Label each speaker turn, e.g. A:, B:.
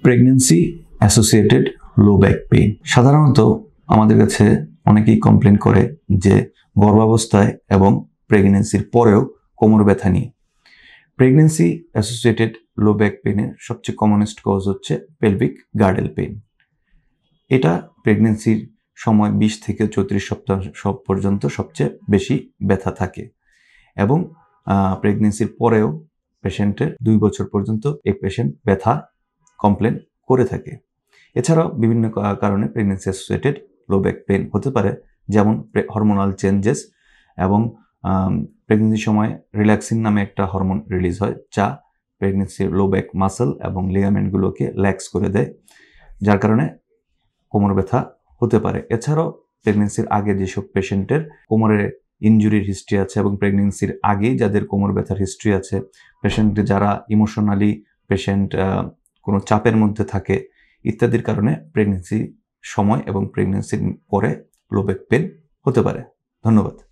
A: Pregnancy associated low back pain. সাধারণত আমাদের কাছে অনেকেই কমপ্লেন করে যে গর্ভাবস্থায় এবং প্রেগন্যান্সির পরেও কোমর ব্যথা নিয়ে। প্রেগন্যান্সি অ্যাসোসিয়েটেড লো ব্যাক পেইনের সবচেয়ে কমনেস্ট কজ হচ্ছে পেলভিক গার্ডেল পেইন। এটা প্রেগন্যান্সির সময় 20 থেকে 34 সপ্তাহ পর্যন্ত সবচেয়ে বেশি ব্যথা থাকে এবং প্রেগন্যান্সির পরেও পেশেন্টের 2 বছর পর্যন্ত এই পেশেন্ট ব্যথা কমপ্লেন করে থাকে। এছাড়াও বিভিন্ন কারণে pregnancy associated low back pain হতে পারে, যেমন হরমোনাল চেঞ্জেস এবং প্রেগন্যান্সির সময় রিল্যাক্সিন নামে একটা হরমোন রিলিজ হয় যা প্রেগন্যান্সির লো ব্যাক মাসল এবং লিগামেন্টগুলোকে ল্যাক্স করে দেয়, যার কারণে কোমর ব্যথা হতে পারে। এছাড়াও প্রেগন্যান্সির আগে যেসব পেশেন্টের কোমরে ইনজুরির হিস্ট্রি আছে এবং প্রেগন্যান্সির আগেই যাদের কোমর ব্যথার হিস্ট্রি আছে, পেশেন্ট যারা ইমোশনালি পেশেন্ট কোনো চাপের মধ্যে থাকে ইত্যাদির কারণে প্রেগন্যান্সির সময় এবং প্রেগন্যান্সির পরে লো ব্যাক পেইন হতে পারে। ধন্যবাদ।